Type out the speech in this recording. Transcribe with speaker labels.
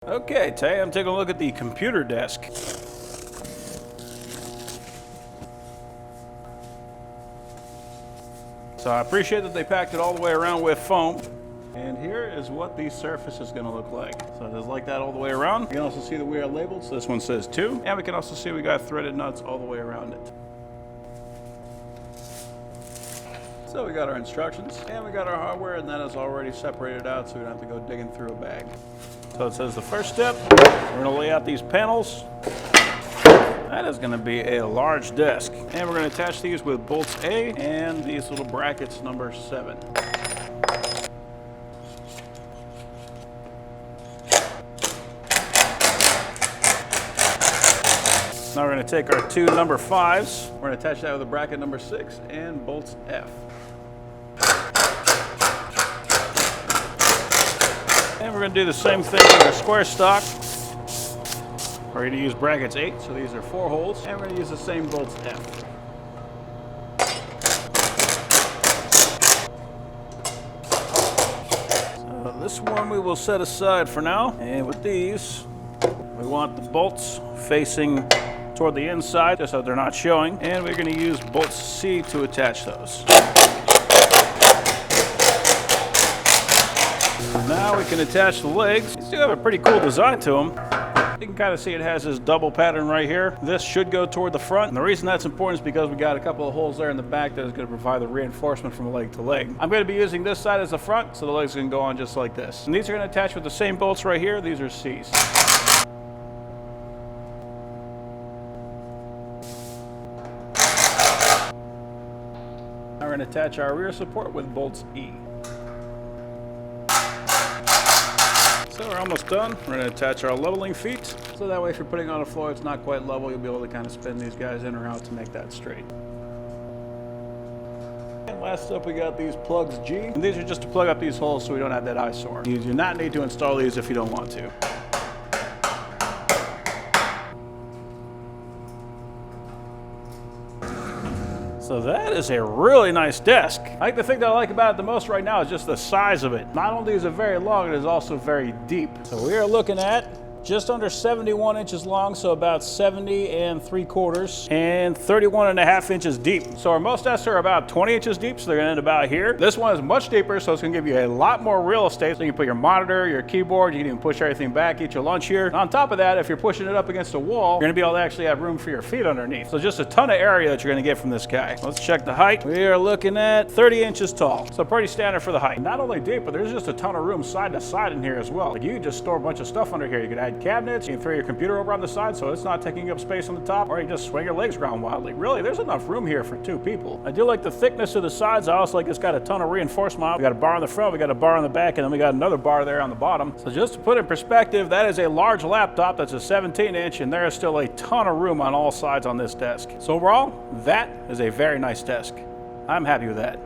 Speaker 1: Okay, today I'm taking a look at the computer desk. So I appreciate that they packed it all the way around with foam. And here is what the surface is going to look like. So it is like that all the way around. You can also see that we are labeled. So this one says 2. And we can also see we got threaded nuts all the way around it. So we got our instructions and we got our hardware, and that is already separated out so we don't have to go digging through a bag. So it says the first step, we're going to lay out these panels. That is going to be a large desk. And we're going to attach these with bolts A and these little brackets number 7. Now we're going to take our 2 number 5s. We're going to attach that with a bracket number 6 and bolts F. And we're going to do the same thing with our square stock. We're going to use brackets 8, so these are 4 holes, and we're going to use the same bolts F. So this one we will set aside for now. And with these, we want the bolts facing toward the inside, just so they're not showing. And we're going to use bolts C to attach those. Now we can attach the legs. These do have a pretty cool design to them. You can kind of see it has this double pattern right here. This should go toward the front. And the reason that's important is because we got a couple of holes there in the back that is going to provide the reinforcement from leg to leg. I'm going to be using this side as the front, so the legs can go on just like this. And these are going to attach with the same bolts right here. These are C's. Now we're going to attach our rear support with bolts E. So we're almost done. We're going to attach our leveling feet. So that way if you're putting on a floor it's not quite level, you'll be able to kind of spin these guys in or out to make that straight. And last up we got these plugs G. And these are just to plug up these holes so we don't have that eyesore. You do not need to install these if you don't want to. So that is a really nice desk. I think the thing that I like about it the most right now is just the size of it. Not only is it very long, it is also very deep. So we are looking at just under 71 inches long, so about 70 3/4, and 31.5 inches deep. So our most desks are about 20 inches deep, so they're gonna end about here. This one is much deeper, so it's gonna give you a lot more real estate. So you can put your monitor, your keyboard, you can even push everything back, eat your lunch here. And on top of that, if you're pushing it up against a wall, you're gonna be able to actually have room for your feet underneath. So just a ton of area that you're gonna get from this guy. Let's check the height. We are looking at 30 inches tall, so pretty standard for the height. Not only deep, but there's just a ton of room side to side in here as well. Like you can just store a bunch of stuff under here. You could add cabinets, you can throw your computer over on the side so it's not taking up space on the top, or you just swing your legs around wildly. Really, there's enough room here for 2 people. I do like the thickness of the sides. I also like it's got a ton of reinforcement. We got a bar on the front, we got a bar on the back, and then we got another bar there on the bottom. So just to put in perspective, that is a large laptop. That's a 17-inch, and there is still a ton of room on all sides on this desk. So overall, that is a very nice desk. I'm happy with that.